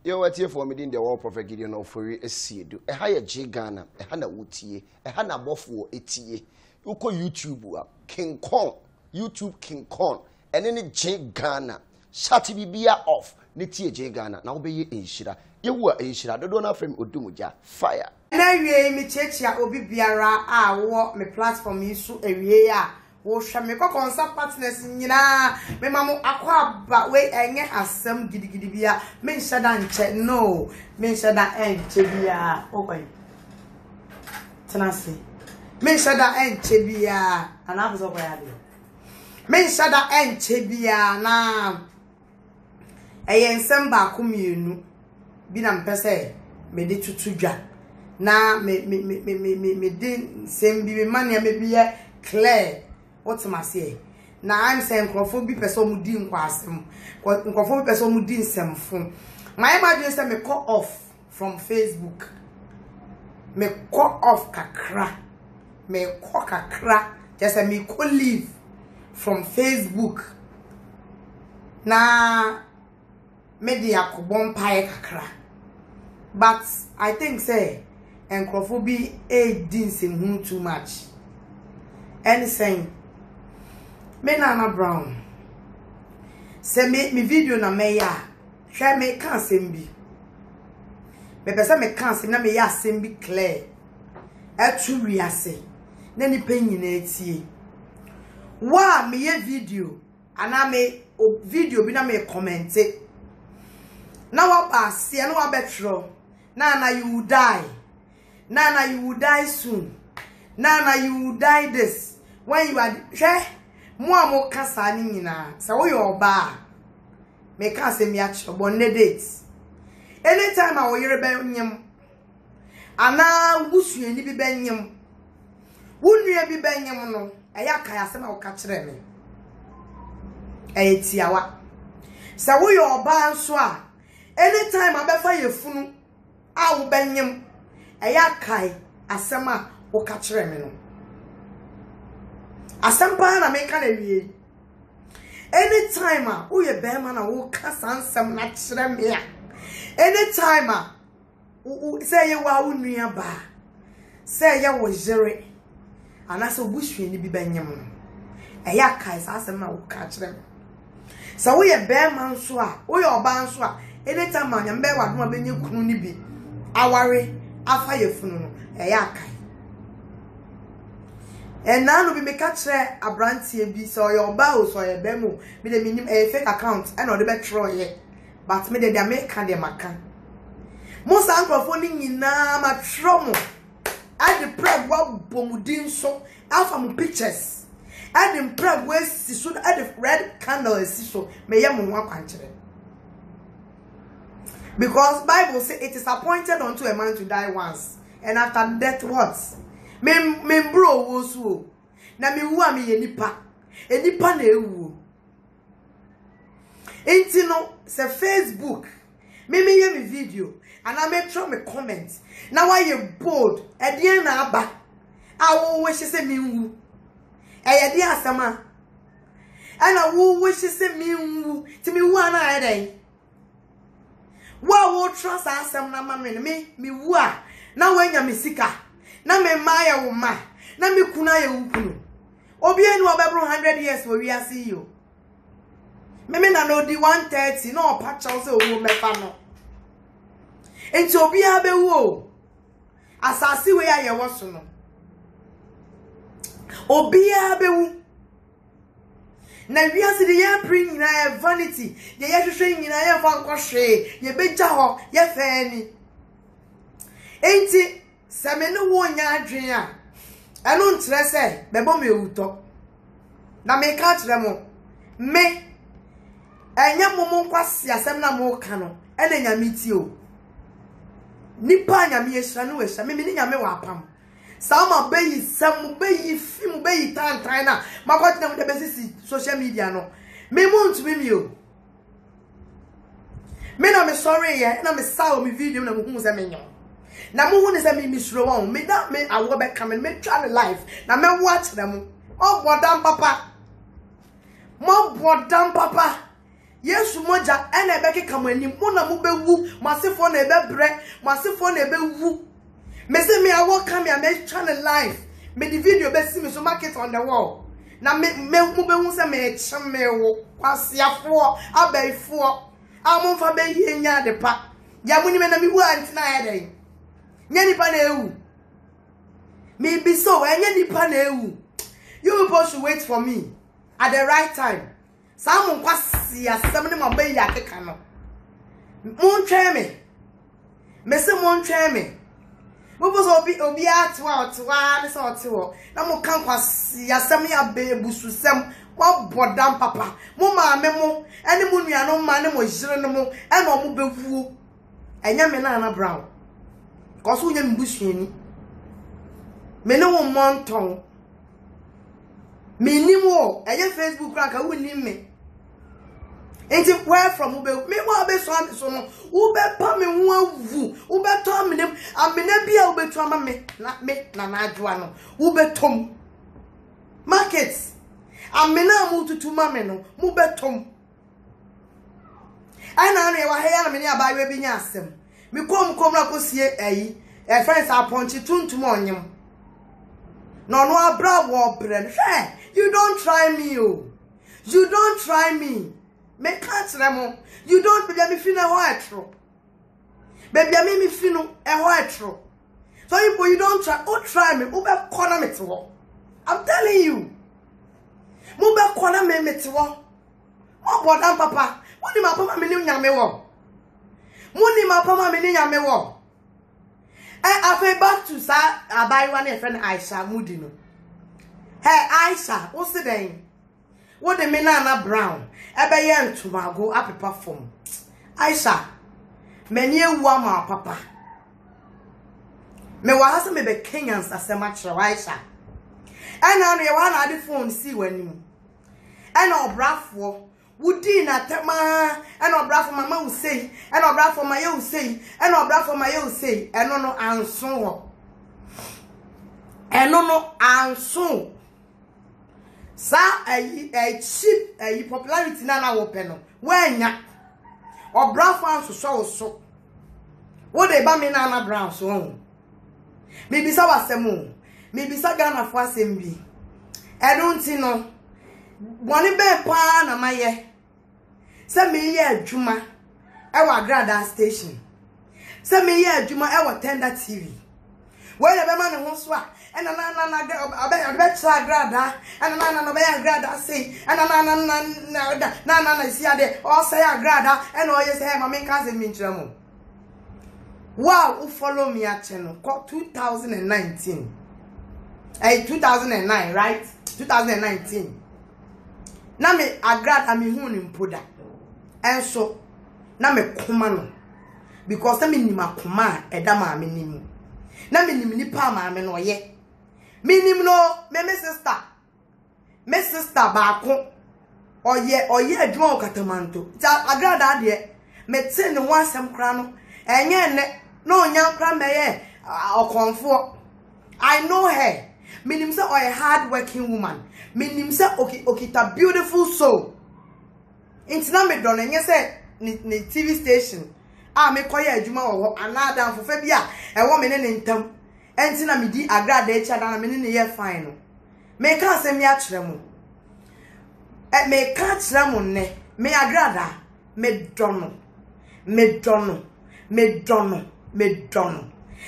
You what here for me in the war Prophet Gideon of for a seed. A higher J Ghana, a Hana Wutie, a Hana Bofu etie. You call YouTube King Kong, YouTube King Kong, and any J Ghana. Shati Bibia off, Nitia J Ghana, now be in Shira. You were in Shira, the donor frame Udumuja. Fire. And I me church ya obi biara walk me platform isu area. Wo hwa me concert partners nyina me mamu akwa ba we enye asem gidigidi bia me nhyada nche no me nhyada enche bia okwai tenase me nhyada enche bia ana abuzo kwa yade me nhyada enche bia na eye nsem ba ko mienu bi na mpese me de tutudwa na me de nsem bi me mania me bia clear. What's my say? Now I'm saying Crawford person who didn't pass him. Crawford person who didn't send phone. My imagine say me cut off from Facebook. Me cut off kakra. Me cut kakra. Just say me could leave from Facebook. Na media ko bon pae kakra. But I think say and Crawford be didn't seem too much. Anything. Me Nana Brown say me video na me ya hwe me kan sem bi me pese me kan sem na me ya sem bi clear atu wiase na ni penyina etie wa me ye video ana me video bi na me comment na wa pass ya na wa betro na you will die na you will die soon na you will die this when you are hwe mo kasa ni nyina se wo yo ba me ka se mi a chobo ne date anytime I wo yere ben nyem ana busue ni bi ben nyem wunua bi ben nyem no eya ka ya se na wo ka kire me tiawa se wo yo ba nso a anytime abefa yefunu a wo ben nyem eya kai asema wo ka kire me no asampa na me ka na wie anytime wo ye be ma na wo ka sansam na kire me a anytime wo say ye wa wo nua ba say ye wo jere anase obuhwe ni bi banyem no eya kai sasam na wo ka kire me so wo ye be ma nso a wo ye oba nso a anytime anya mbe wa do benye kunu ni bi aware afa ye funu no eya kai. And now we make a try a brand TB so your bows or your bemo with the minimum a fake account and on the metro yet. But me the American de Macan. Most uncle in nama tromo. I the prep what bomudin so alpha pictures. I the prep where she add the red candle is so may yamu one country. Because Bible say it is appointed unto a man to die once, and after death what? Me bro wo so na me wu am ye nipa na ewu enti no se Facebook me ye me video and I make sure me comment na why you bold e de na aba awo we se me wu e ye de asama ana wo we se me wu ti me wu ana e den wa wo trust asem na ma me wu a na wanya me sika na me maya wo ma na me kuna ye ukunu obi enu obebro 100 years wo wi ase yo me na no di 130 no pa chaw se owo mefa no enti obi abewu o asasi we aye wo so no obi abewu na wi ase de ye bring na vanity ye hwehwe nyina ye fa nkwohwe ye beja ho ye fa ni enti semenu wo nya adwen a eno ntre se bebo me ewuto na me ka kire mo me enya momo nkwase asem na mo ka no ena nyame ti o nipa nyame ehira no ehira me ni nyame wa apam sama beyi sem beyi film beyi tan na makoti na mo de besisi social media no me mo ntumi mi o me na me sorry ye na me saw me video na mo hu se me nyo na mo hu ne se me misro won me da me awo be come me try live na me watch them o bodam papa mo bodam papa Yesu moja ene ebeke kamani mo na mo bewu masefo na ebebre masefo na ebewu me say me I walk come here me channel live me the video be see me so market on the wall na me mo bewu say me chemewo kwasiafo abaifo amomfa be yenya de pa ya munyi me na mi wu antina ya den nya nipa na ewu me be so enya nipa na ewu you people should wait for me at the right time. Some kwasi asem ne mabe ya keka no. Montwe me se montwe me. Mo bo so obi atwa ne so otewo. Na mo kan kwasi asem ya be bususem wa bodam papa. Mo maame mo ene mo nua no ma ne mo jire no mo ene o mo bevuo. Enya me na na brown. Cause wo nya mbusuani. Me ne wo monton. Me ni mo eye Facebook rank a wo ni me. Enti where from ube me wa be so no ube pa me ho avu ube to amene bia ube to ama me na adwoa no ube tom markets amena mu tutu ma me no mu be tom ana na wa he na me ni abawe bi nya asem me kom na kosie ayi friends aponchi tuntum onyem no abra wo bre you don't try me oh you don't try me. Me can't remo. You don't be me feel a white. Baby, me feel a white. So if you don't try, try me. Ube corner me to. I'm telling you. Mube corner me to. What bodan papa? What do my papa me nyame wo? Money my papa me nyame wo. I feel back to sa abai one friend Aisha Mudino. Hey Aisha, what's the name? What the menana brown? Ebe yen tumago apepa form. Aisha, menye wama papa. Me wahasa me be Kenyans asema chira Aisha. Ena no ye wana ade phone si wanim. Ena obrafo wudi na tema. Ena obrafo mama wo sei. Ena obrafo maye wo sei. Ena obrafo maye wo sei. Eno no anso ho. Eno no anso. Sa cheap popularity na wo pe no wanya obra fan so wo de ba me na brown so me bisa wasem me bisa Ghana fo asem bi eno nti no boni be pa na maye se me ye adwuma e wa Agrada station se me ye adwuma e wa Tender TV we de be ma ne ho so a and I bet Agrada, and I Agrada say, and I see there, or say Agrada, and all you say, my main cousin Minchamo. Wow, who follow me at channel called 2019. 2009, right? 2019. Now me Agrada me hunim puda. And so now me kumano. Because I mean ma kuma edama me nimu. Na me ni pa ma me no ye. Minim no me sister baako oye adwuma okatamanto ja Agrada de me te ne ho asem kra no enye ne no nya kra meye okonfo. I know her. Minim say a hard working woman. Minim say okita beautiful soul. Intina me don enye say ni TV station me koye adwuma wo anada fo fa bia e wo me ne ntam. Entina me di Agrada echa na me ne ye fine no. Me ka se me a kire mu. Me ka kire mu ne. Me Agrada me dono.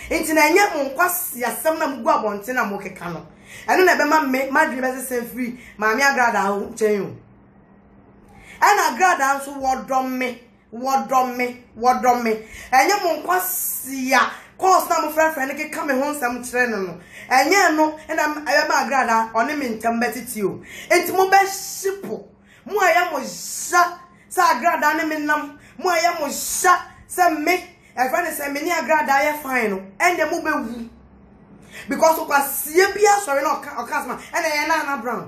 Entina nya mo kwasi asem na mgu abonte na mo keka no. Eno na be ma me madri be se free ma me Agrada ho chen yo. Ena Agrada nso wodom me. Enya mo kwasi ya cause na mo friend ke ka me ho nsam kire no enye no na ayama Agrada oni me ntambetiti o enti mo be shipo mo aya mo sha sa Agrada ne me nam mo aya mo sha se me e friend se me ni Agrada ya fine no ende mo be wu because o kwasie bia sorry no okasma ene ye na brown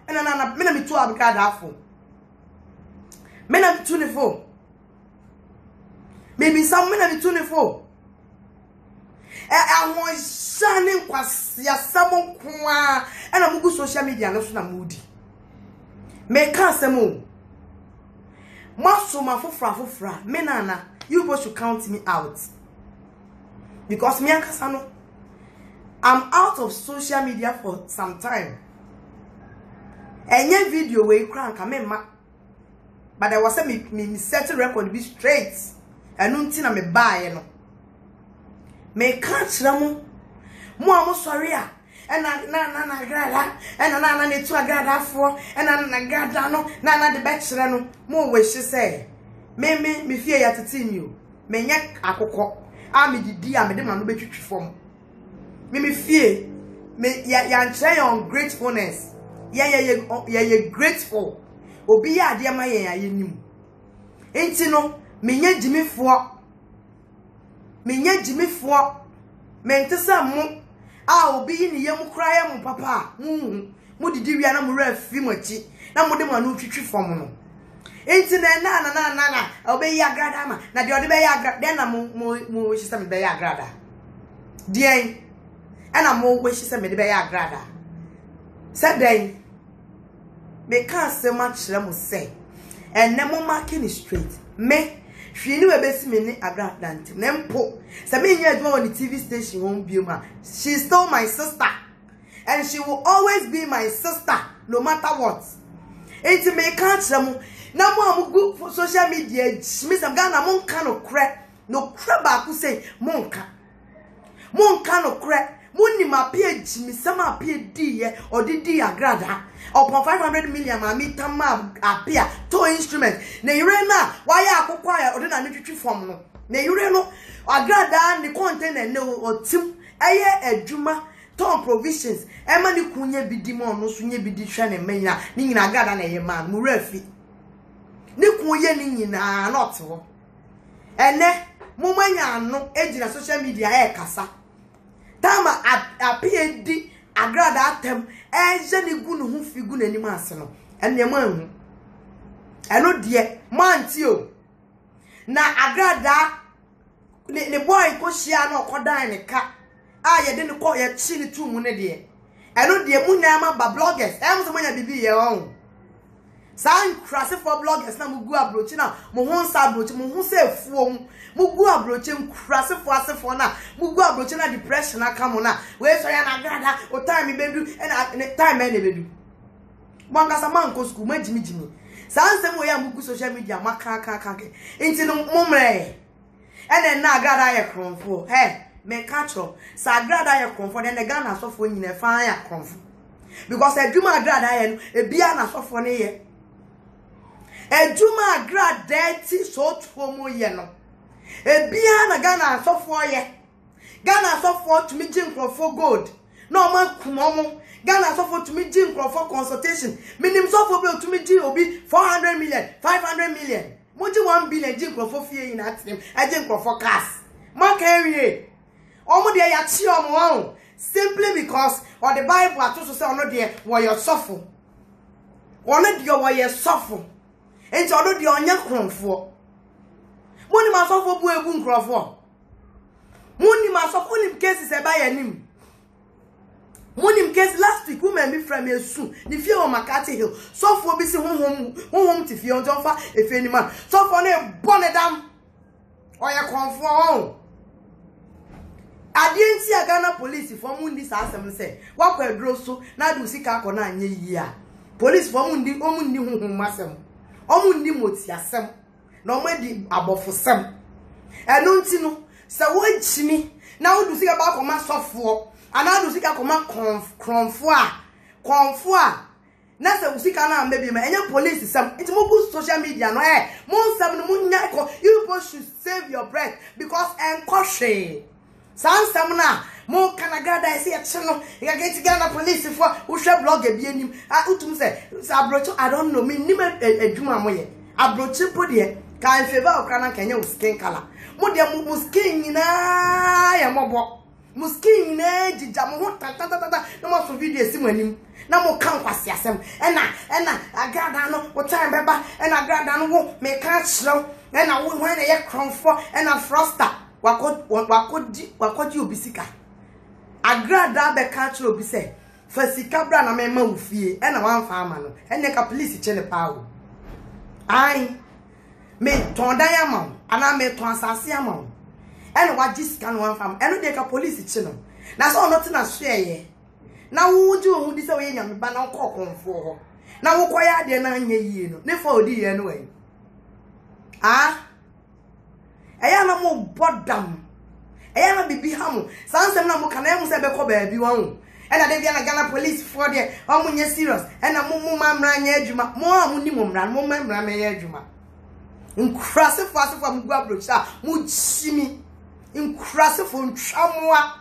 me na me tu Agrada afo me na 24 maybe some me na 24 I was shining kwasi asamo kwa na mugu social media no so na mudi me ka asemo Maso mafufra me nana you supposed to count me out because me ankasa I'm out of social media for some time. Any video where you crank but I was a me set record be straight and until me buy me catch them more sorry and na grada and na need to grada for and na grada no na the bachelor no more wish she say me fear ya to you me nya akoko a me didi a me de no betwitwi form me fear me ya try on gratefulness ya grateful obi ya ade ma ya nim enti no me nya jimifo me ntesa mo a obi ni yam kra ya mo papa mu didi wi na mo ra fi mochi na mo de ma no twitwi form no enti na obi ya grada ma na de ode be ya grada na mo shi me be ya grada dien ana mo we shi me de be ya grada se den me can say much mo say and na mo marking straight me hwe ni we be si me ni agrada ntem na mpo se me nya adwa on the TV station won bioma she's still my sister and she will always be my sister no matter what. Enti me can say mo na mo amugu for social media me some Ghana mo nka no kra ba ku say mo nka no kra mo ni ma page me sama page di ye odidi agrada upon 500 million ma mi tama appear to instrument na yire na why akokwa ya odi na twitwi form no na yire no agrada ni container ne otim eye adwuma ton provisions e ma ni kunye bidi mo no so nye bidi hwe ne menya ni nyina agrada na ye man mu rafi ni kunye ni nyina not ho ene mo manya no ejina social media e kasa tama appear di agrada atem eje ni gu no hu figu nanim ase no ene ma hu eno de manti o na agrada ne boy ko hia na okodan ne ka a ye de ne ko ye chi ne tu mu ne de eno de mu na ma ba bloggers em so manya bibi ye won san krase for bloggers na mu gu abrochi na mu hu nsa abrochi mu hu se fuo mu gu abrochi krase for asefo na mu gu abrochi na depression aka mu na we so ya na grada o time bedu and time e bedu mwanga sama nko school ma jimi san sem we ya mu gu social media maka enti no mumre ene na grada ye kronfo me catcho sa grada ye kronfo den Ghana sofo nyine fa ya kronfo because eduma grada ye no ebia na sofo ne ye eduma grada ti so tuo mo ye no ebia na Ghana sofo ye Ghana sofo to me jinkrofo gold no man kumomo Ghana sofo to me jinkrofo consultation minim sofo be to me ji obi 400 million 500 million mo ji 1 billion jinkrofo fie in atim jinkrofo cars man carry omo de ya chi omo simply because or the Bible atoso say ono de wo your sofo ono de wo your sofo enti ono de onya kronfo moni ma sofo bu ebu nkrofo moni ma sofo nim case se ba yanim moni case last week woman be from esu ni fie o Makati Hill sofo bi si honhom ti fie onto fa efe ni ma sofo na bonedam oye kronfo Adienti a Ghana police for mundi sa asem se wakwa edro so na du sika akona anye yi a police for mundi omundi honhom asem omundi moti asem na omadi abofo sem eno nti no se wo chimi na wo du sika ba akoma sofo ana du sika akoma konfo a na se usika na maybe ma enye police sem it mo boost social media no mo sem no munya ko you should save your breath because enkoshe Sansam na mo kanagada ese ye no you get Ghana police for uhwe blog e bi anim utum say abrocho I don't know me nim adwuma mo ye abrocho po de kan favor okra na kanya skin color mo de mo skin nyina ya mobo mo skin nyina jija mo ho tata na mo so video esi mo anim na mo kan kwase asem ena agrada no wo time beba ena agrada no wo me kan chiro ena wo when ye kronfo ena froster wakodi obisika agrada be catch obi say fasika bra na mema ufie e na wan fa ama no ene ka police chele pa wo ai me ton dan ama ana me ton asase ama ene wa jisika no fam eno de ka police chi no na so no te na so ye na wo ji ohun di se wo nyame ba na kokonfo ho na wo koya de na anya yie no ne fa odi ye no we eya na mo bodam eya na bibi ha mo sansem na mo kana mu se be ko ba bi wa ho ena de bia na Ghana police for there o mo nye serious ena mo mamra nya adwuma mo amuni mo mra mo mamra me ya adwuma nkrase fo mo gua brocha mo chimi nkrase fo ntwamoa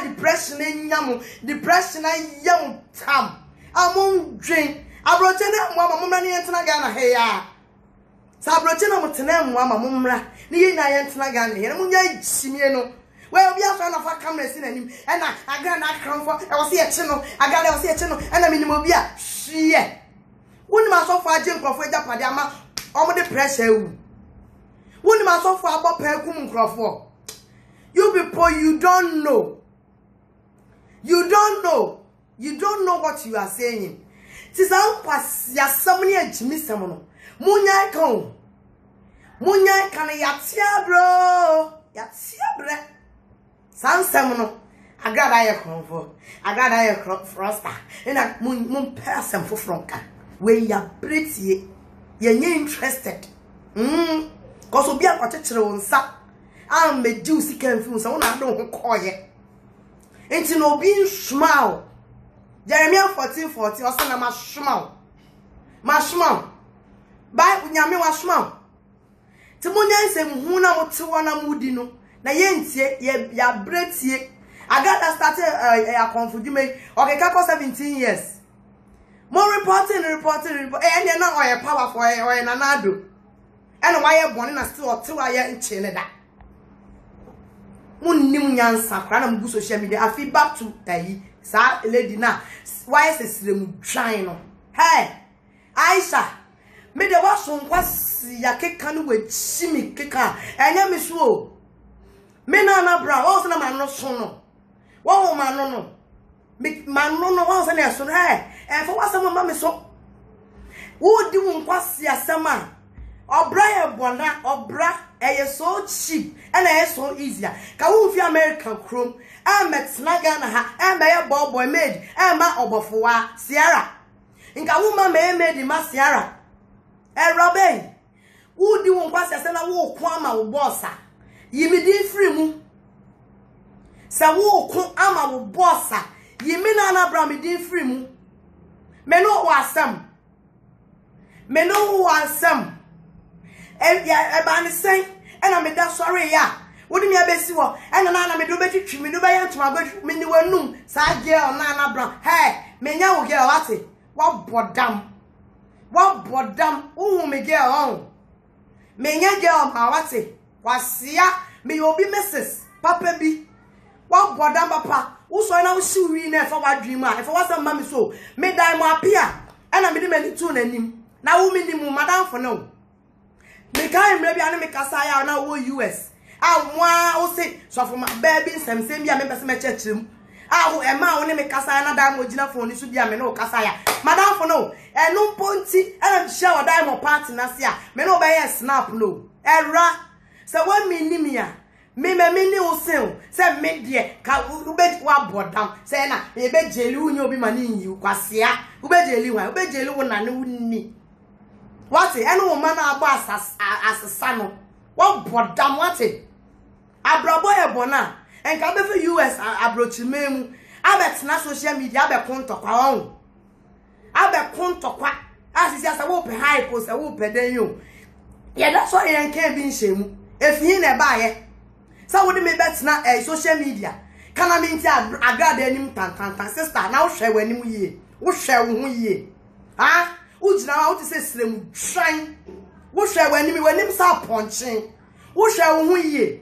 depression enyam depression ayam tam amon dwen abroche na mo mra ne yentena Ghana he ya sa abroche na mo tena mo mra ne ye na yentena Ghana he mo nya chimie no well, we have to have cameras in him, and I got that crown for I was here channel, I got a channel, and I mean, Mobia. She wouldn't my so far jump for Japadama, all the pressure. Wouldn't my so far about Percum Crawford. You people, you don't know. You don't know what you are saying. Tis out pass ya somebody and Jimmy Samono. Munya come. Munya can yatia, bro. Yatia, bre. Sansemono, I got a crop, I got a crop froster, and I moon person for Franca. Where ya pretty, you're interested. Cause will be a particular on sap. I'll make juicy can feel someone I don't call ye. Ain't you no being smile. Jeremiah 14:40 or son of my smile. My smile. By Yami was smile. Timonia said, Muna what to one amudino. Na yentie ya bretie agada started a confusion me okay kako 17 years more reporting and na oye powerful oye nanado and why born na still to why in chene da munnim nyansa kra na mbu social media afi back to sa lady na why sesrem twan no hey Aisha me de wa so nkwasi ya keka no we chimi keka enya me so me na bra wo se na ma no so no wo ma no no me ma no no wo se na so e fo wa se mo ma me so wo di wo nkwasi asema obra ye bona obra e so cheap and e so easier ka wo fi American chrome e metna Ghana ha e me ye boy made e ma obofo wa Sierra nka wo ma me made ma Sierra e robe wo di wo nkwasi asema wo ko ama wo bossa yimi din free mu sa wo ko ama wo bossa yimi na Abraham din free mu me no wasam e ba ni sen e na me da sorry ya wo di me abesi wo e na me do betwitwi me do be yanto agba me ni wanum sa girl na Abraham hey me nya wo girl wate wa bodam wo me girl on me nya girl ma wate wasia me obi Mrs. Papa bi wa bodam papa wo so na wo si wi na fa wa dream a fa wa sam mami so me dai mo apia e na me di mani tu nanim na wo mi ni mu madam for no me kai mre bia na me kasa ya na wo US a wo se so for my baby nsem bia me pese me chechirem a wo e ma wo ne me kasa ya na dai mo gina phone so bia me no kasa ya madam for no e no ponti e na share dai mo party na se a me no be yes snap no era so when me ni me ni o se me de ka u be wa bodam se na e be jeli unyo obi ma ni yi kwasea u be jeli wo na ne wuni what e no man agba asasa no wa bodam what abrabo e bona enka be for US abrochi memu abetna social media abe kontokwa on abe kontokwa asisi asa wo pe hype o se wo pe den yo ye da so yen kan bi nhemu efin na ba ye sa wo de me betna social media kana mi nti agrada anim tantantan sister na wo hwe wanim yie wo hwe wo ho yie ha wo gina wa wo ti se srem twan wo hwe wanim sa ponchen wo hwe wo ho yie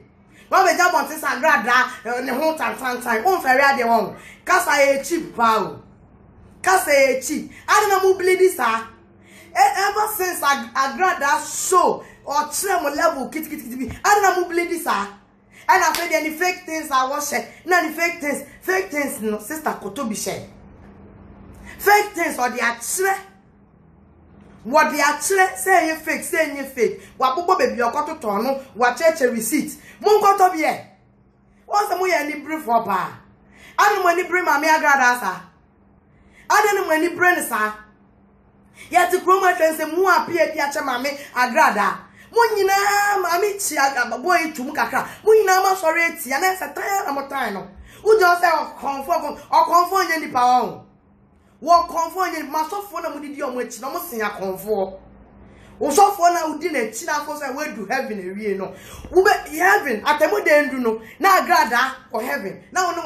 wa be ja bonte sa agrada ne ho tantantan wo fere ade won kasa ye cheap pa o kasa ye cheap ade na mu bleedi sa ever since agrada show or trem level kit bi ade na mu bleedi sa and I said any fake things I was share. No the fake things no sister Kotobi share. Fake things or the atre. what the actually say you fake wabobo baby okoto tono wa cheche receipt monko to be what's the moya ni brief for pa anu mo ni bring mama agrada sa anu mo ni brain sa ya ti kroma twense mu apia dia che mama agrada mo nyina mama chi agaba boy tum kakra mo nyina ma sori eti ya na se tan na mo tan no ujo se o confirm nya ni pa on wo confirm nya ma so fo na mo didi o mo echi na mo sin ya confirm wo so fo na udi na echi na fo say we do heaven ewie no wo be heaven atemo de ndu no na agrada for heaven na wo no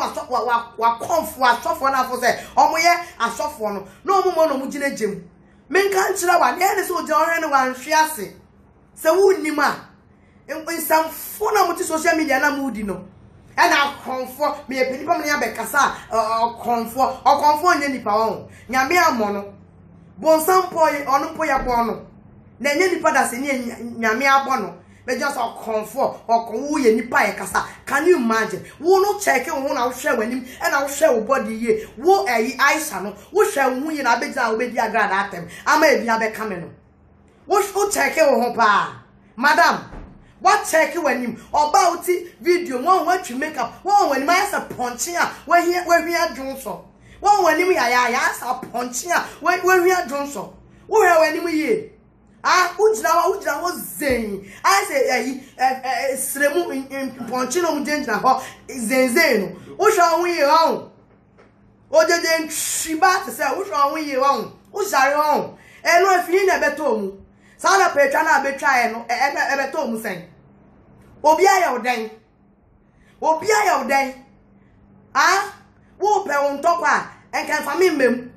wa confirm asofo na fo say omo ye asofo no na omo mo no mo gina gem menka nchira wa ne ne so je ohwe no wa nhwe ase se wo nima nsamfo na mo ti social media na mo udi no and I comfort me a penny from the Abekasa or comfort any pound. Yamia mono. Bon some boy or no poya bono. Then any padas in Yamia bono. They just a comfort or cool any pie cassa. Can you imagine? Won't no check and won't I'll share with him and I'll share body ye. Wo a ice no. What shall we in a bit out with your grand at them? I may be a beck coming. What check your pa, Madam? What check you when him about it video one what you make up one when my ass a punching where we are Johnson one when him ass a punching where we are Johnson where when him ye Ujna was saying I say Sremu in punching on Jenna Zenzeno what shall we on or then she bat to say what shall we on who's our own and no if you never told me Sana Petrana be trying ever told me saying Obia ya odeng ah wo pe won tokwa en kan fa me mem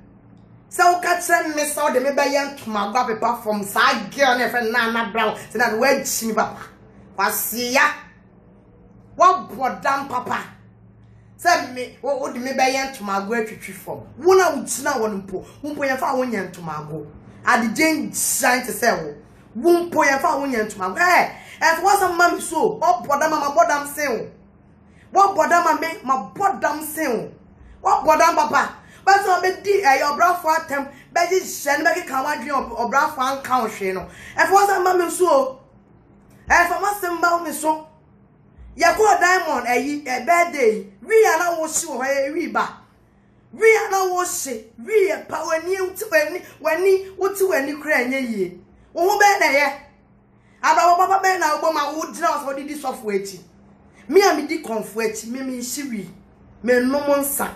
se wo ka kire me so de me be yan tuma gba pepa from sa girl na fe na brown se na we chi papa kwasia wo bodam papa se me wo de me be yan tuma gba atwitwi from wo na wo gina won mpo yan fa wo yan tuma go adigen giant se wo mpo yan fa wo yan tuma go and what's a mom so? What bother mama bodam sin? What bother my bodam sin? What bother papa? But so be your bra for them, Betty send back a coward or bra for country. And what's a mom so? And for my symbol me so. Yako diamond a bad day. We are now was so a reba. We are now was we are power new to any what to any cran ye. Oh, bad Aba papa be na ogbo ma wo dina so di software ti me a me di comfort me shiri me no monsa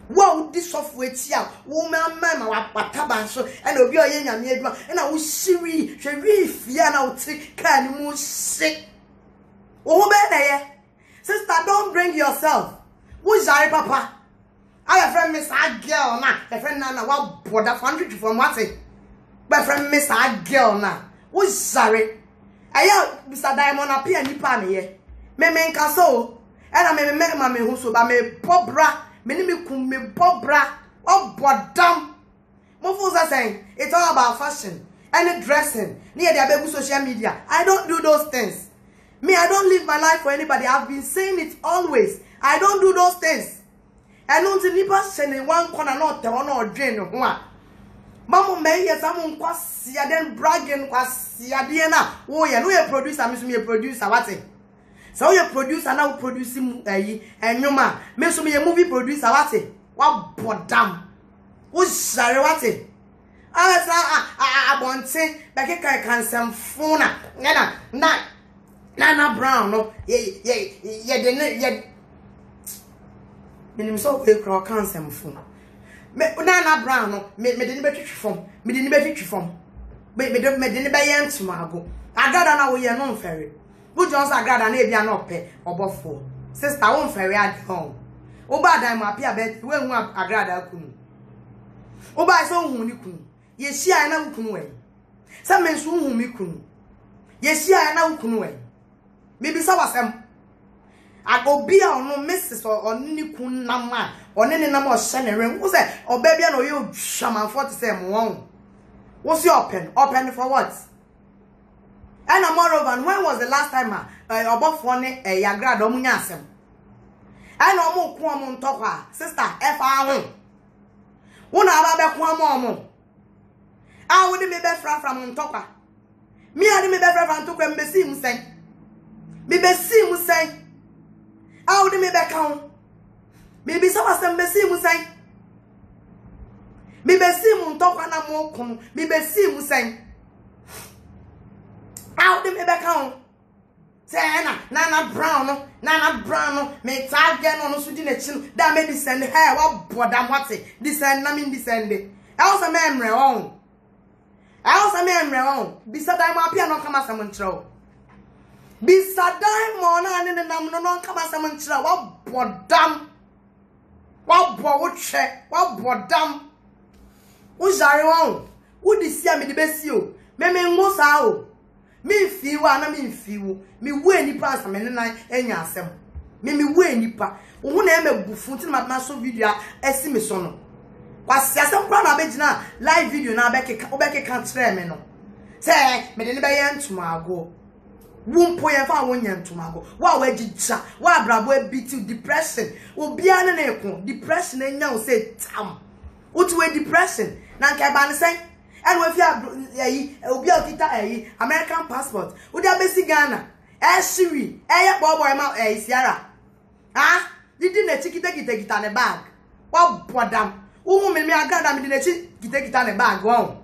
wo di software ti a wo ma wa pataba so e na obi oye nyame aduma e na wo shiri hwe fia na wo ti ka ni mu se wo be na ye sister don't bring yourself wo jare papa I friend miss a girl na a friend na wa border 100 from what say my friend miss a girl na wo jare Aya Mr. Diamond appear nipa ne ye. Me nka so. E na me hu so ba me pobra, me ni me kum me pobra, obodam. Mo fu say it's all about fashion and dressing. Near the abegu social media. I don't do those things. Me I don't live my life for anybody. I've been saying it always. I don't do those things. And until nipa send one corner not the one or drain no ho. Mamu me yes amu kwasia den bragging kwasia de na wo ye no ye producer me so me producer what so ye producer na wo produce mu ayi enwuma me so me movie producer what wa bodam wo share what asa abonte be ke kan semfo na brown no ye de ne ye minim so ko kro kan semfo me na brown no me de ni betwitwi fom me de ni betwitwi fom me de ni be ye ntumago agada na wo ye no mfere wo Jones agada na ebia na ope obofo sister wo mfere adon wo ba dan ma apia be we hu agada kunu wo ba so hu ni kunu ye hia na kunu we se me so hu mi kunu ye hia na kunu we me bi sa wasem agobia ono Mrs. Oni kun nama oni ni nama ohye ne rem wo say oba bia na oye shamanfo to say mo won what's your open for what and moreover when was the last time obofo ne yagra do munya asem and omo ko omo ntokwa sister efa ho wo na aba be ko omo I would me be from Ntokwa. Me and me be from Ntokwa me see mu say. Me be see mu say. I would me be count. Me be so asem be see mu say. Me be see mu Ntokwa na mo kun. Me be see mu say. I would me be count. Say Nana Brown, me tag again on us within a chin. That may descend hair. What bodam what's it? Descend, I mean descending. I was a memory on. Beside I'm up here, no come as someone throw. Beside I'm on and then I'm no come as someone throw. What bodam? What board check? What bodam? Who's Arion? Who this year me the best you? Me most out. Me feel na me feel me we nipa asame nan enya asem me we nipa wo na me bufu tin ma so video esi me so no kwasi asem kwa na begina live video na obeke kan kire me no say me de ne be ye ntuma ago wumpo ye fa wonya ntuma ago wa wagija wa brabo abiti depression obi ane na ekun depression enya wo say tam utu we depression na nke ba ne say and if you have American passport, would you be Ghana? Shiri, boy, Sierra. Ah, you didn't take it on a bag. What bodam? Who made me a grand didn't take it on a bag? Wow.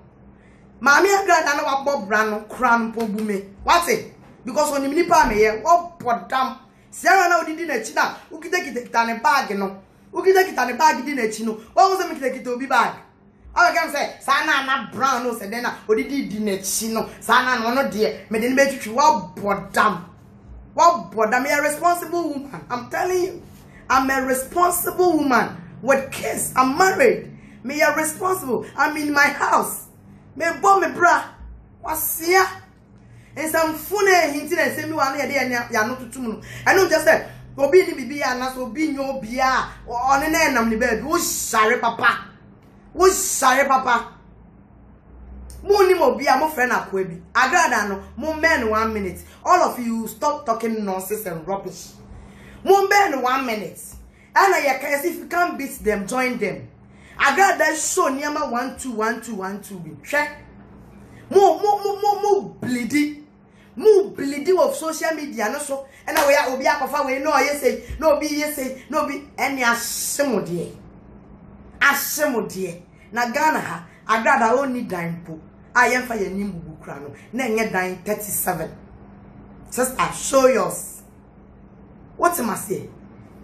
Mammy, a grand and what Bob Brown, crown, pobume. What's it? Because when you nip me here, what bodam? Sierra now didn't china, who could take it on a bag, you know? Who could take it on a bag, didn't you know? What was the make it to be bag? I can say, Sana na brown no said then odidi dinechino. Sana no dear. Me didn't make you what bodam. What bodam? I'm a responsible woman. I'm telling you. I'm a responsible woman with kids. I'm married. Me are responsible. I'm in my house. Me bo me bra. What's here? And some funny hinting and say me one here ya no tutumu. I know just say obi ni bibi ya na so obi nyo bia on na nam ni baby. Wo share papa. Who's sorry, Papa? Money mo be a mo friend akwebi. Agrada no, mo men 1 minute. All of you stop talking nonsense and rubbish. Mo men 1 minute. And I can if you can't beat them, join them. Agrada show Niama 1 2 1 2 1 2 be. Check. Mo bleedy. Mo bleedy of social media no so. And I will be up of we no yes say, no be yes say, no be any asemo die. Asemo die na Ghana ha agrada oni dan po ayemfa ye nimbubu kra no na enye dan 37 sister show yours what am I say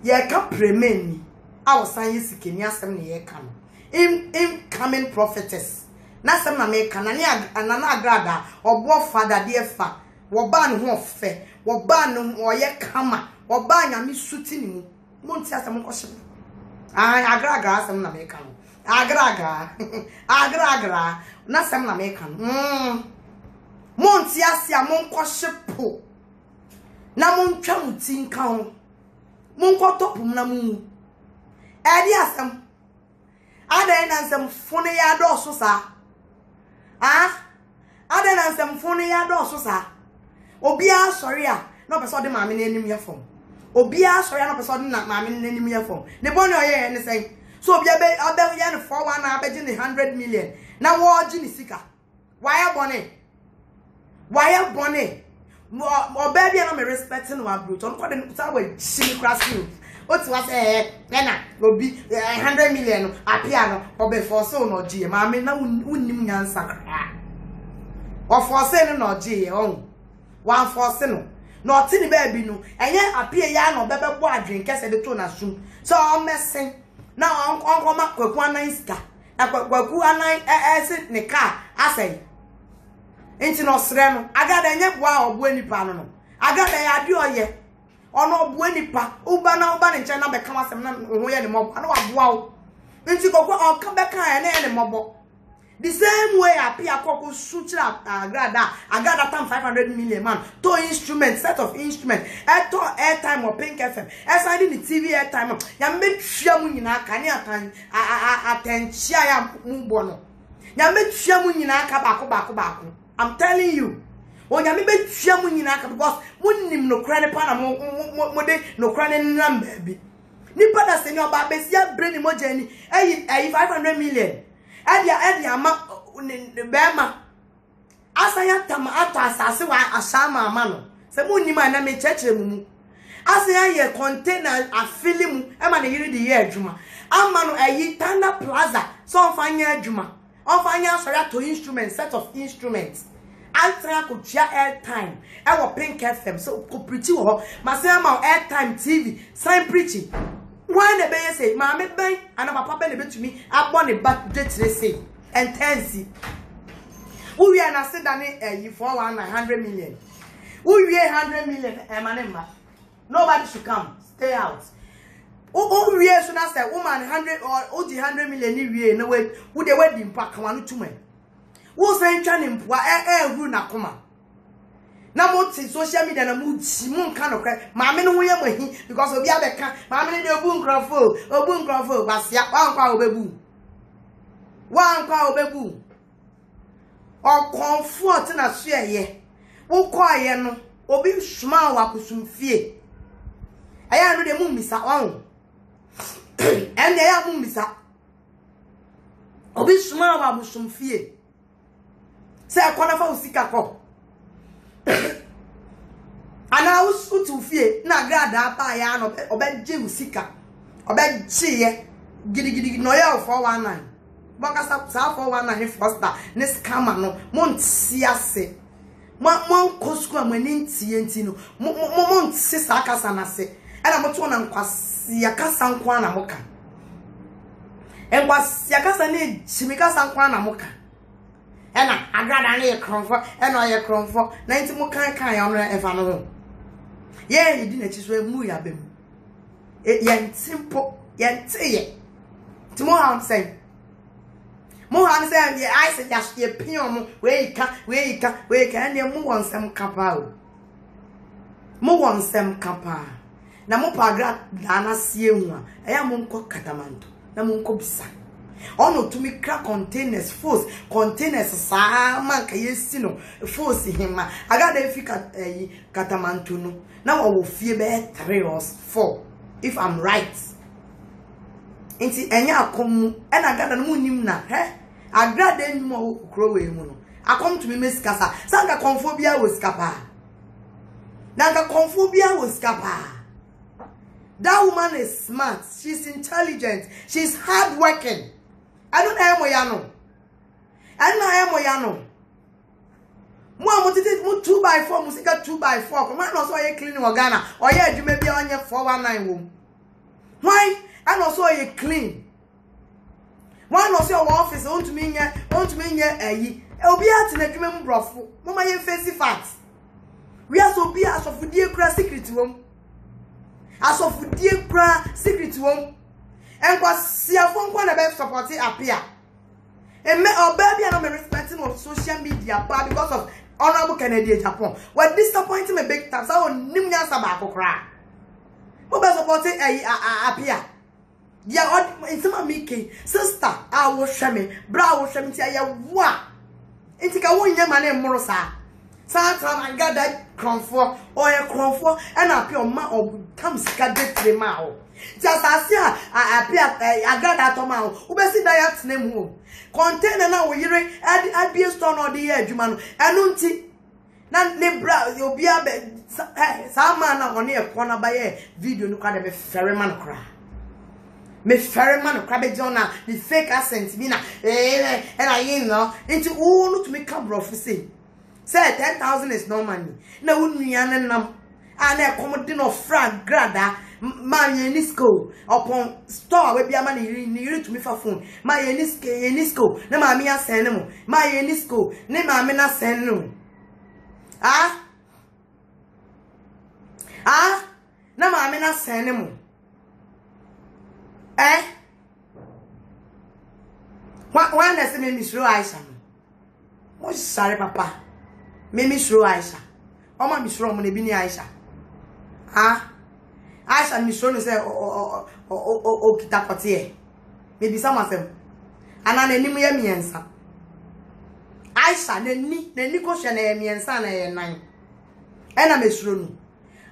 ye ka premeni awosan ye sikeni asem ne ye ka no incoming prophetess na asem na me ka na ne anana agrada obo father de fa wo ba ne ho ofe wo ba ne oye kama wo ba nyame suti ni mu monti asem ko hye agra asem na me ka no agra na asem na me ka no monti asia mon ko hyepo na mon twa muti nka ho mon ko topum na mu edi asem adan na asem fone ya do so sa adan na asem fone ya do so sa obi a sorry a no person de maame na enim ye fom obi a sorry no person na maame na enim ye fom ne bon no ye ne say so obi abe ye ne 41 na abeje ne 100 million na wo ji ni sika why bonnet oba bia no me respecting one brute on ko de say we chimi crashing oti was na obi 100 million apia no obe force no ji maame na unnim nyansa kra o force no ji on one force no no tini baby no enye apia ya no bebe bo adwen kese de to na sum so o messing na on ma kwaku anan sika na kwaku anan ese ne car asai enti no sre no agada enye boa obo anipa no agada ya de oye ono obo anipa uba ne nche na be kama asem na ho ye ne mobo na waboa o enti kokwa on ka be kan ne mobo the same way apia kokko suchira agada tam 500 million man to instrument set of instrument eto airtime or Pink FM eside the TV airtime ya metwa mu nyina aka ne atenchia ya mbo no ya metwa mu nyina aka bako I'm telling you onya me betwa mu nyina aka because munnim no kra ne pa na mo de no kra ne number bi nipa da senior ba besia brain moja ni 500 million Edia ama bema asaya tam ato asase wa ashama amano se mu nima na me chechire mu asaya ye container afili mu e ma na yiri de ye adwuma amano ayi Tanda Plaza so onfanya adwuma onfanya sorry to instrument set of instruments Altra could share airtime. I will Pink FM so could preach you my airtime TV sign preaching. Why the baby say, Mammy Bay and my papa bit to me, I want a back date they say and tensi. We are not sending you for 100 million. We 100 million emanema. Nobody should come. Stay out. Oh, we are soon as a woman 100 or 100 million no way would the wedding pack one to me. Who say Chanim Pua Runa Kuma? Now, what's in social media and a mood Simon kind of crack? Mammy, no way because of the other cat, Mammy, the boom crowful, or boom crowful, was ya 1 pound babu. 1 pound babu. Or comfort in a share ye. Who quiet no, or be small wakusum fear. I am the moon, Miss Own. And they are moon, Miss or be small wakusum fear. Say a corner for Sikako. And I was to fear, na grada payan or bed Jim Sika, or bed Chia, giddy noya 419. Bagas up 419 foster, Nes Camano, Monsiase. Mon Cosqua Menin Tientino, Mon Sister Casanase, and I'm not one and Quasiacasan Quana Moka. And was Yacasane, Simika San Quana Moka. And I got a comfort, and I a comfort, 90 more kind on a family. Yeah, you didn't just wear Muya Bim. It simple, yet say it. Tomorrow I'm saying, Mohan said, yeah, I said, just your pion, where you can, you move on some kappa. Move on some kappa. Namopa gra Dana Sienwa, I am Munko Catamanto, Namunko Bisa. Ono to me crack containers, force containers, man, Kayesino, force him. I got a fika catamantuno. Now I will fear better 3 or 4 if I'm right. Inti enya come and I got a moon na, eh? I got any more croway mono. I come to me, Miss Cassa. Sanga conphobia was capa. Nanga conphobia was capa. That woman is smart, she's intelligent, she's hardworking. I don't know Moyano. I don't know Moyano. More 2x4, Musica 2x4. Come on, also a clean organa. Or yeah, you may be on your 419 room. Why? And also a clean. One also your office, on to me, I'll be out in a criminal brothel. Mama, you fancy facts. We are so be as of dear crass secret room. As of dear crass secret room. And was see a phone one about supporting appear. And me or baby and I'm respecting of social media because of honorable Canadian Japan. What disappointing me big time, so Nimya Sabako cry. Who be supporting appear? Yeah, it's my Mickey, sister, I will shame me, brow will shame me, I wa. It's a one young man named Morosa. Sometimes I got that comfort or a comfort and appear ma or comes cadet the mouth. Just as I appear, I got that amount. Who best diet name home? Container now, we I'd be a stone or the edge, man. I don't see. Not name brow, you'll be a bed. Some man on near corner by a video, look at a ferryman cry. Me ferryman crabby Jonah, the fake accent, Mina, and I know into all to make come rough for say. Say 10,000 is no money. No, wouldn't me and I accommodate no frank grada. My Yenisco upon store where be a money near to me for phone. My Yenisco, no mamma send my Yenisco, no mamma send no. Ah, no mamma send him. Eh? Why does me Miss Roisa? What's sorry, Papa? Me Miss Roisa. Oh, my Miss Roman, Bini Aisha. Ah? Aisha Miss Roman say, oh, Kitakotie. Maybe some of them. And I name me answer. Aisha, the Nico Chanel, and son, and 9. And I Miss Rono.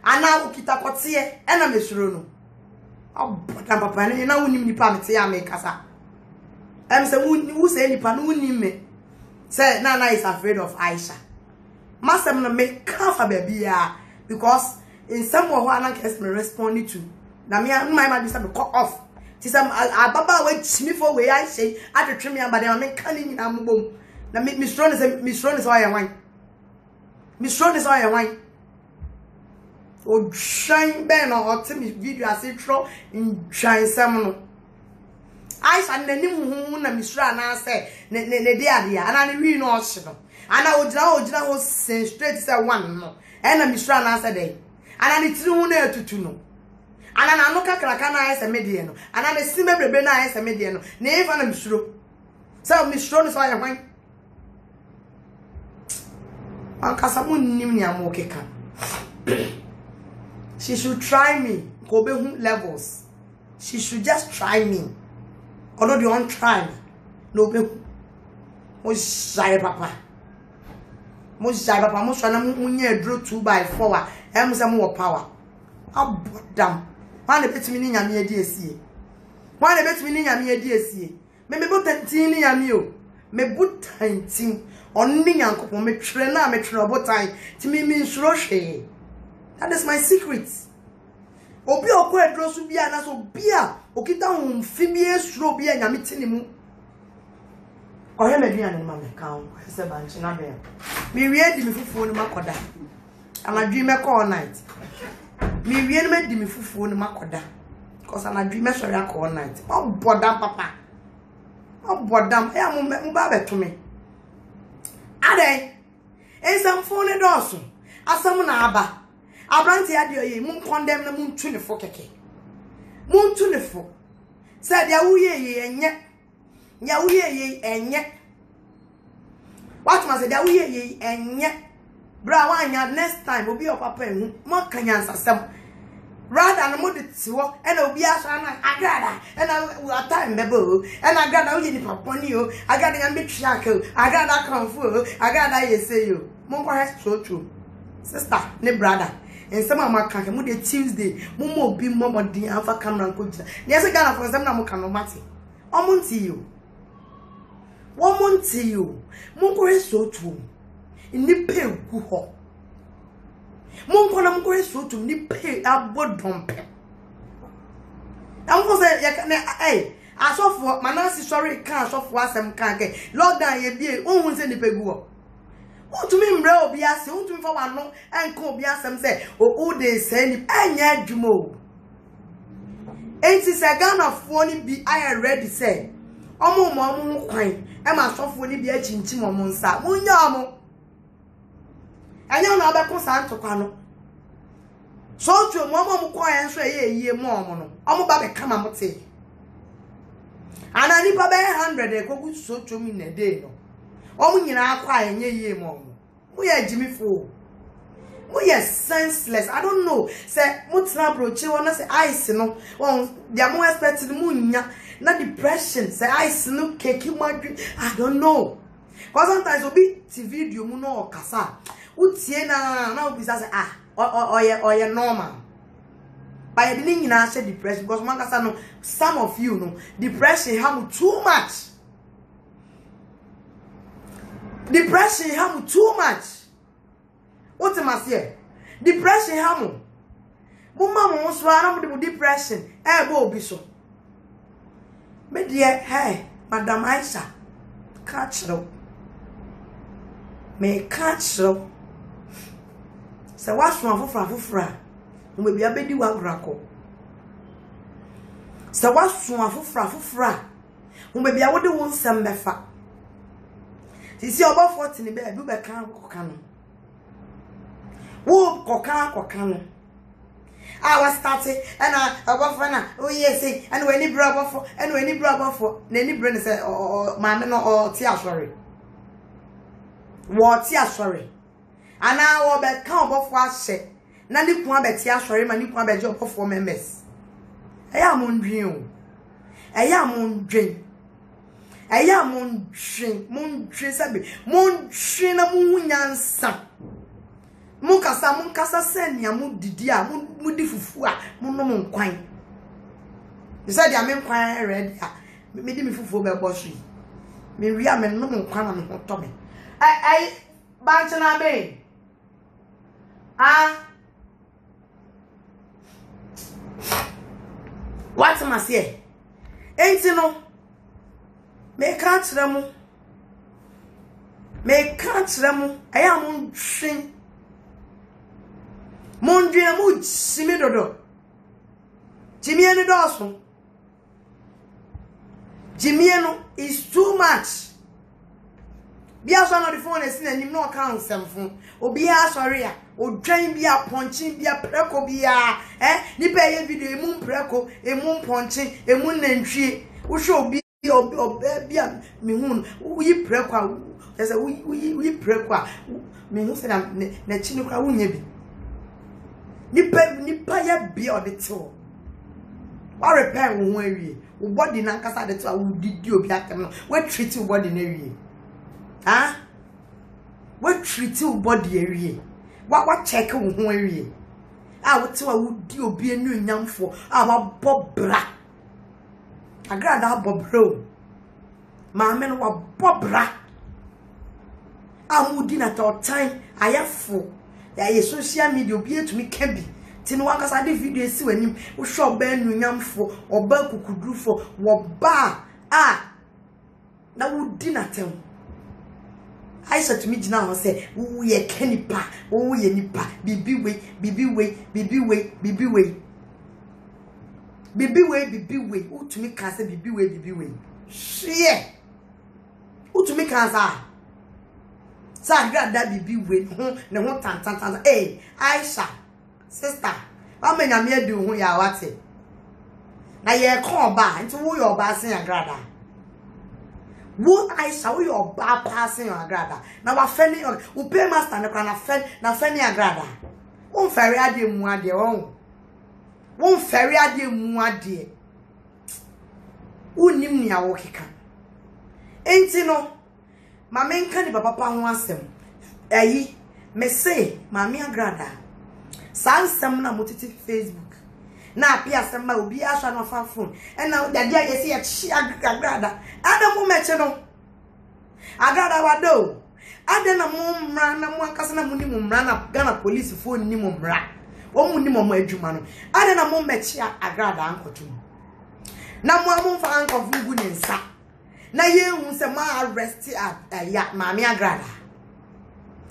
And now Kitakotie, and I Miss Rono. Oh, but I'm Papa, and now we need to pay me. I'm saying, who say any pan, who need me? Say Nana is afraid of Aisha. Masem no make kafa baby because in some way I can respond to. Na me my man say me cut off. Ti say ababa we chimi for we I say I to trim me but dem me kan ni na mbom. Na me strong is all your wine. Me strong is all your wine. O shine ben or me video as it throw in shine some no. Aisha nanim hu na misra na say ne de ade ana ne wi no ohye no. Ana ojina ho straight say one no. E na misra na say dey. Ana ne tiri hu na etutu no. Ana na no kakraka na ayese medie no. Ana ne simebrebe na ayese medie no. Na efa na misro. Say misro no so aye hwan. Ankasa mu nim ni amokeka. She should try me. Ko be hu levels. She should just try me. Although they won't try me. No be mo jare papa. Mo jare papa mo so na munye draw 2x4 a mo say mo power. Abodam. Wan na betimi ni nyame adi esie. Wan na betimi ni nyame adi esie. Me botantin ni nyame o. Me botantin. Onni nyankopon me twere na me twere obotan. Ti me nsuro hwe. That is my secret. Obi okwo edro so bia na so bia okita hon fimie suro bia nyame tini mu. Ohe meduane ma me ka on se banchi na be. Me wie di me fufuo ni makoda. Anadwi me call night. Me wie ni me di me fufuo ni makoda. Cause anadwi me sori call night. O bodam papa. O bodam e am ba beto me. Ade. Ensam phone doso. Asam na aba. Abranti adio ye mun condemn na mun tu ne fo keke. Mun tu ne fo. Said ya wuye ye enye. Ya wuye ye enye. What must say ya wuye ye enye. Bra wanya next time obi your papa ehu. Mo kanya nsasem. Rather na mo de tiwo e na obi asa na agrada. E na time bebo. E na agrada wuye ni papa ni o. Agrada ya mbetwa ka o. Agrada kanfu o. Agrada yese yo. Mo ko he so true. Sister, ne brother. And some of my can't move the Tuesday, Momo be more than Alpha Cameron could. There's a gun for some Namukan Mati. Omonti you. Womonti you. Monko so true. In the pay who. Monko so to ni pay a board bump. I'm going to say, hey, I saw for my nancy sorry can't so for some can't get. Lord, I be almost any pegu. To me, bro, be as soon to me for one no, and come be as some say, oh, they send and yet Jumo. Ain't it a gun of phony be I already say. Omo Mamu quine, and my soft phony be a chinchim or monsa, Munyamo. And you know about Consanto Cano. So to Mamma Muquine and say, ye more, Omo Babe come and say. And I need about 100 they go so to me in a day. Omu nyina akwa enye mo. We are Jimmy fool. We are senseless. I don't know. Say mutina broche wanna say ice no. They are more expected munya. Not depression. Say ice no cake you might drink. I don't know. Because sometimes obi TV video mu no kasa. Utie na obi say or normal. But you didn't nyina say depression because man kasa no some of you no depression have too much. Depression have too much. What am I saying? Depression have. Mama wants to run depression. Bo biso. Me dear, hey, Madam Aisha, catch up. Me catch up. So what's wrong for we be a baby wa grako. So what's wrong for we be a would want some mefa. See about 40 in the bed, do be can cockano. Woo, cockano. I was starting, and I was oh, yes, and when he brought for, and when he brought for, any brand said, or mamma or tea, sorry. What tea, sorry. And I will be come off was said. Nanny point bet tea, sorry, my new point bet job for members. I am on dream. I am on dream. I am mon sabi mon na munyansa mon kasa senya mu didi a mu di fufu a mon no mon kwan you said ya men kwan ready a me di me fufu be boss me wia me no nkwana me ho to me ai ba chena be what am I say enti no me ka kire mu aya mo twin mo ndwe mo simi dodo Jimmy and Dawson. Jimmy is too much. Be as on the phone and send no account some phone. Or be as sorry, or train be a punching, be a preco be a nipa video, a moon preco, a moon punching, a moon entry, who shall be or be a moon, we preco. There's a we preco. Me who said I'm Nechinuka Wunyabi. Nipa ya be on the tour. What repair won we body na kasa de to we did obi atem no we treat your body na wie we treat your body ewie what check wo ho ewie we te wa we di obi enu nyamfo wa bobra agrada bobro ma me no wa bobra amudi na to time ayefo ya social media obi etumi ka bi Tin wakasa de video si wanim wo hwe oba nunyamfo oba kukudrufo wo ba na wo di natem Aisha to me gina ho say wo ye kanipa wo ye nipa bibi we wo to me ka say bibi we hwe wo to me ka sa grada bibi we ho ne ho tan Aisha sister, how many am you do ya wate? Na ye come ba into who your passing your grada. Who I saw your bar passing your grada. Now wa feni who pay master na feni your grada. Won ferry ade mu ade won. Won ferry ade mu ade. Unim ni awo keka. Enti no ma menka ni papa ho asem. Ayi me say mami agrada. Sansam na motiti Facebook na apia sema obi ahwa no fa phone and now the dia yesi ya chi agrada adamu meche no agrada wado adena mu mra na mu akasa na mu ni mu mra na Ghana police phone ni mu mra o mu ni mu adwuma no adena mu meche agrada ankotum na mu amfa ankofu gu ni nsa na ye hu se ma arrest ya mami agrada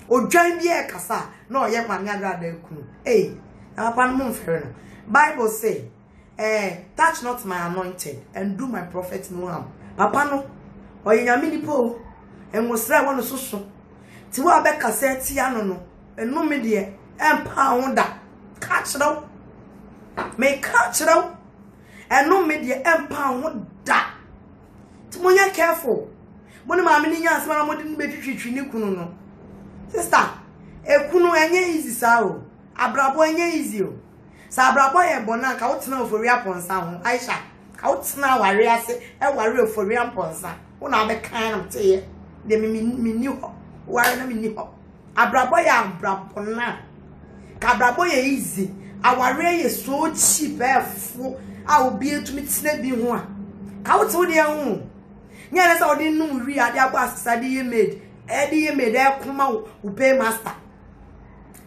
odwan bi e kasa na oye mami agrada ekunu na papa no mfere no Bible say touch not my anointed and do my prophet no harm papa no oye nyame nipo enwosra wono soso ti wa be kasa ti ano no enu me de empa honda catch now me catch now enu me de empa honda ti monya careful mo ne maame ni nya asema na mo de be twitwi ni kunu no sister ekunu enye easy sa o abrabo enye easy o sa abrabo ye bona ka wotena ofori aponsa ho Aisha ka wotena ware ase ware ofori aponsa wo na be kan am teye de mi ni ho ware na mi ni ho abrabo ye abrabo na ka abrabo ye easy aware ye so cheap efo a obi etumi tena bi ho a ka wote wo de ho nya na sa odi num wi ade agba asasa de ye made Eddie made a kuma who pay master.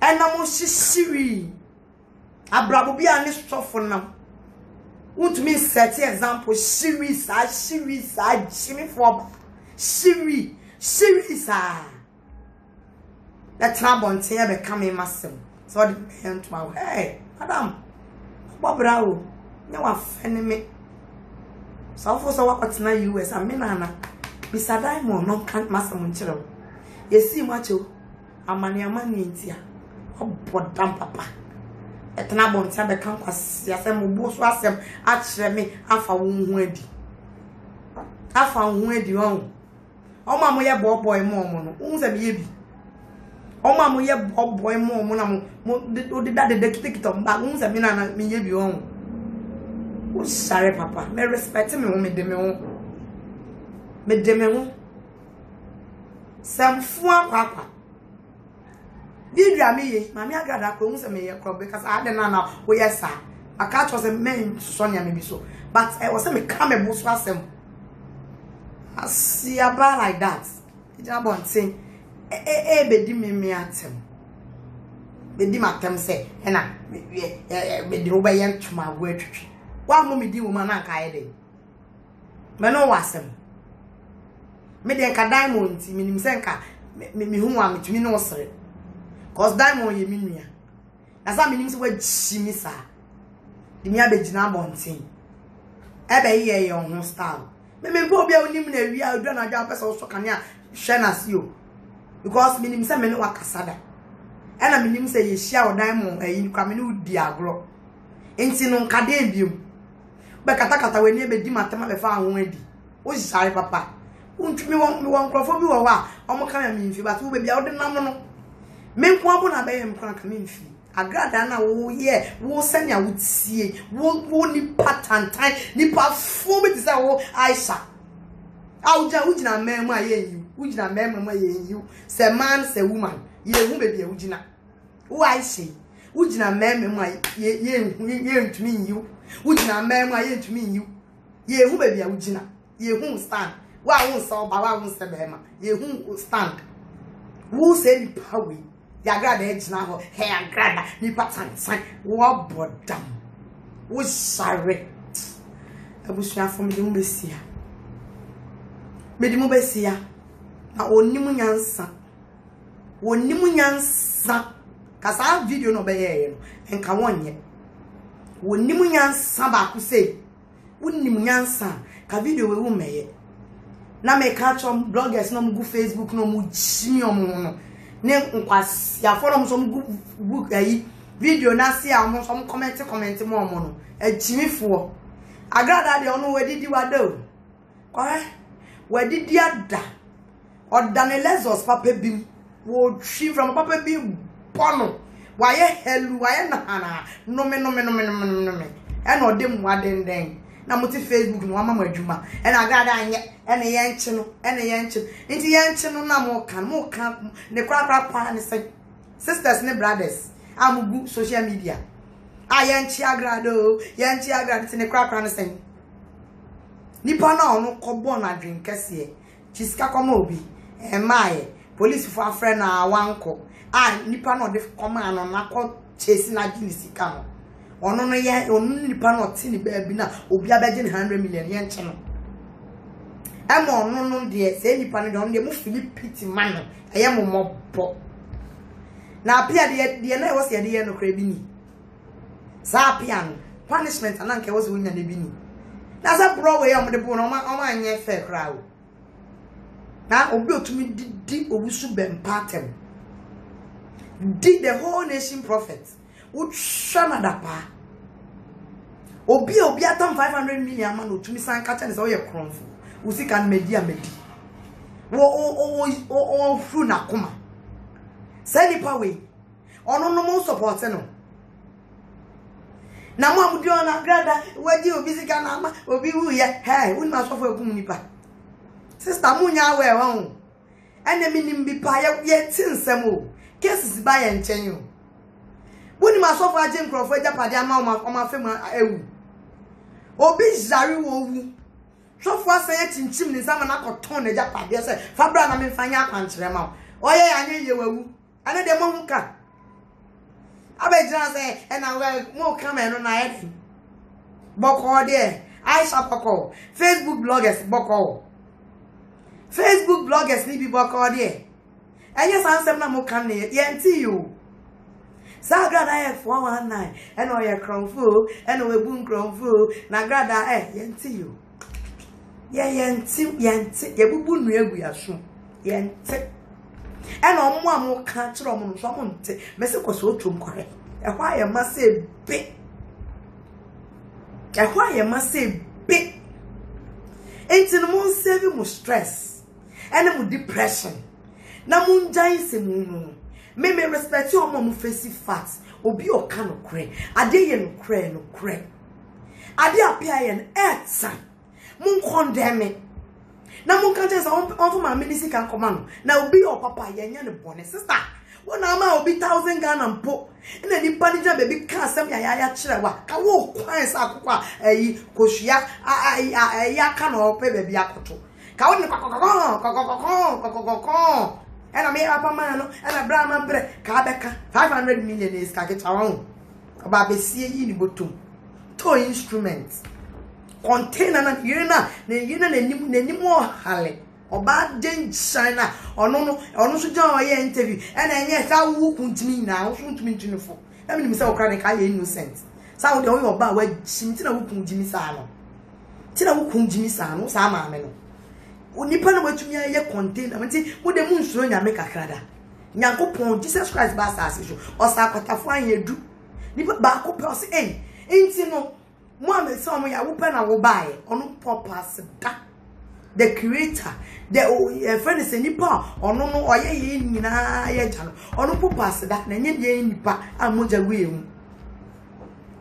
And I must see Abrabo be an for now. Want me set example series Jimmy for series that trabon tear becoming massive. So the man to my hey, madam, Bob Brow, no offend me. So for so what's na US and Minana. Bisa diamond no can't master munchiro. Ye see macho amani ntia. Obodam papa. Etna bontia be kan kwase asem obo so asem a kire me afa wo hu adi. Afa hu adi won. Oma mo ye boy mo no. Hu se be bi. Oma mo ye boy mo na mo de da de tikito mba hu se me na me ye bi won. O sare papa. Me respect me wo me de me won. Me deme samfu akwa video me ye mami agrada ko hu se me ye kro because ade na wo yesa aka cho se men so nya me bi so but e wo se me ka me bo so asem see about like that. It's about saying, bedi me atem. Bedi matem say, ena, bedi obayen to my word. Wa mo me di woman anka ede. Me no wasem. Me de nka diamond ti minim se nka me hu wa metumi no sere. Cause diamond ye me nua. Na sa minim se wa chimi sa. Di mi abegina bontin. Ebe ye ye on style. Me mpo bia onim na wi a do na ja pesa so kan ya hwe na se o. Because minim se me no wakasada. Ena minim se ye hia o diamond ayi kwa me no di agro. Enti no nka de biom. Be kata we ni be di matema be fa ho adi. O jare papa. Untumi won krofo bi wo wa omo kan mi mfi but wo be bia wo de nam no. Me nko abo na be yem kan kan mi mfi. Agrada na wo ye wo senya wo tie wo ni patantan ni perform it say wo Aisha. Awuja ujina memu aye yu. Ujina memu aye yu. Say man say woman. Ye hu be bia ujina. Wo Aisha. Ujina memu aye ye ntumi yu. Ujina memu aye ntumi yu. Ye hu be bia ujina. Ye hu stand. Wa hu so ba wa hu se bema. Ye hu stand. Wo say ni power. Ya grada ejina ho. He agrada ni patantan. Wo bodam. Wo sare. Abusua fo me de mo besia. Me di mo besia na onimu nyansa kasa video no be ye no enka wonye wonimu nyansa ba ku sei wonimu nyansa ka video we wo meye na me ka chom bloggers no mu Facebook no mu chimi omo no ne nkwasi afo no so mu book ayi video na se a mo so mu comment mo omo no ejimifo agrada de ono wedidi wado kwa Wadidi ada odane lesos papa bim wo twi from papa bim bono waye helu waye na no me e no dem wadenden na muti Facebook no ama adwuma e na agada anye e ne yenche no nti yenche no na mo kan ne kra pa ne say sisters ne brothers amugu social media yenche agrado ti ne kra ne say nipa na onu kobo na drink kese chisika koma obi emaye police for friend na wanko nipa na de koma ano na ko chesi na gini sika no onu no ye onu nipa na oti ni ba bi na obi abeje ni 100 million ye nche no ema onu no de se nipa no de onu de mu Philipiti man eye mo mobo na apia de na wo se de ye no kra bi ni sa apia no punishment ananke wo se wonya de bi ni that's a Broadway am the bone oma anye fair crowd. Na obi otumi di owusu bempatem. Did the whole nation prophet. Would shana dapa. Obi atam 500 million man otumi san catch and say oye kronfo. Usi kan medi. Wo fru na koma. Say nipa we. Ono no mo support no. Na mo amudi ona grada waji obi sika na ama obi wu ye hey won ma sofo ekum nipa sister munya we won enemi nim bi pa ye tinsem o cases ba ye nchen o woni ma sofo aje nkrofo ajapade ama o ma fem ewu obi jari wo wu sofo asan ye chinchim ni sama na koton na ajapade se fabra na me fanya akwankyere ma oye anye ye wawu ane de mo hunka abejira say na we mo come no na head boko there Aisha boko Facebook bloggers ni bi boko there enye sansem na mo kan ne ye nti you sa grada 419 and o ye kronfo and o ebu kronfo na grada ye nti you ye nti ye bubu nu egu yaso ye nti and on one can't rum someone Messico so to correct. A why I must say big. A why I must say big. Ain't in the moon saving with stress and with depression. Na moon giants in moon. May respect your mom facing facts or be your kind of cray. A day no cray. A day appear an earth son. Moon condemn it. Na mo kan tell on for my ministry can command. Na obi your papa yenya ne bone sister. Won na ma obi 1,000 Ghana mpo. Na ni panija baby kan asem ya kire wa. Ka wo kwan sa akokwa koshia ya ka na ope baby akoto. ka won kokokokon and I made up a man and a brahman bread, Kabeka, 500 million is Kaketaon. About the sea in Botum. Toy instruments. Container and Yuna, the more Halle. Or bad Jane China, or no, or no, John interview. And then yes, I won't me now, soon to me to for. I mean, Mr. Chronic, I ain't no sense. Sound the only about where Chintina Wukum Jimmy Sano. Tina Wukum Jimmy Sano, Sama Meno. Nipa na watu nya ye contain amenti wo de mu nsuo nya me kakrada nyankopon Jesus Christ ba asase so osa akotafo an yedu nipa ba ko pe o se enti no mo amese o mo ya wo pe na wo bae ono purpose da the creator the friend is nipa ono no oye ye nyina ye ja no ono purpose da na nye ye nipa amoja we hu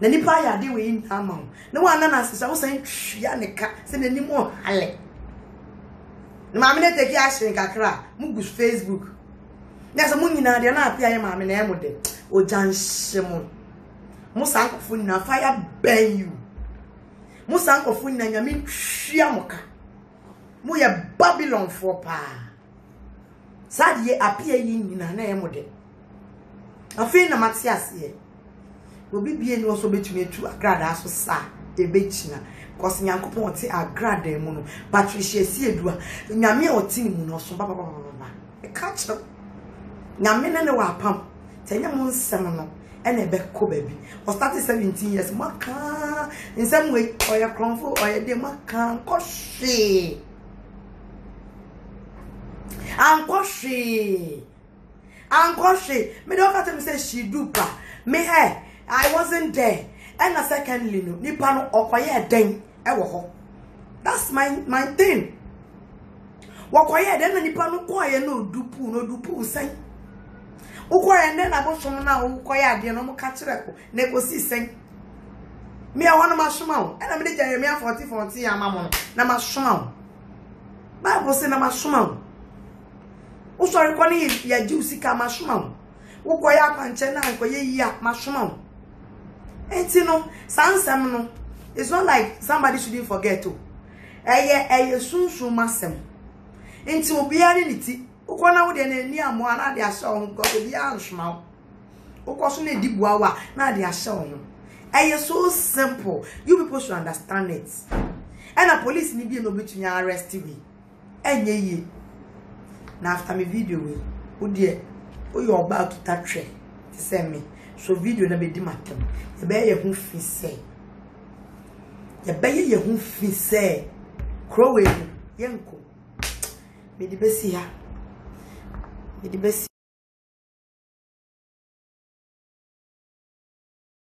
na nipa ya de we nyina ma na wa na asese wo san twia ne ka se na nimo hale Mammy take action kakra mugu Facebook na so munyina de na apia ye mammy na emode o janshemo musankofu na fire burn you musankofu na nyame twia moka mu ye Babylon for pa sadie apia yi nyina na emode afi na matiase obi bie ni oso betumi etu agrada aso sa ebechina Cause Yankopon ti agrade mu no Patricia Siedua nyame oti ni mu no so baba e catch nyame ne wa pam tenya mu nsem no e na be ko baby o start 17 years maka nsem we oya kronfo oya de maka nkohwe ankohwe me do ka tell me say she do pa me hey I wasn't there and secondly no nipa no okoye den that's my thing. Wakoye den nipa no koye no dupu sen. Ukoye den na bosom na ukoye ade no mo ka kire ko na ekosi sen. Me a wono masoma wo. E na me de Jeremiah 40:40 amamo no na masoma wo. Bible say na masoma wo. Usori ko ni ya juicy ka masoma wo. Ukoye apanche na ankoye yi a masoma wo. Enti no sansem no it's not like somebody shouldn't forget to. Eye sunsun masem. Enti obiare ni ti. Ukona wo de na ni amo na de ahye o nko obi anhwema wo. Ukoso na di buawa na de ahye o no. Eye so simple. You people should understand it. And the police ni bi no betumi arrest me. Enye ye. Na after me video we. Wo de o you about to touch to send me. So video na be di matem. Ye be ye hu fi say. Ye be ye hu fi say. Crowe yenko. Me di besi ya. Me di besi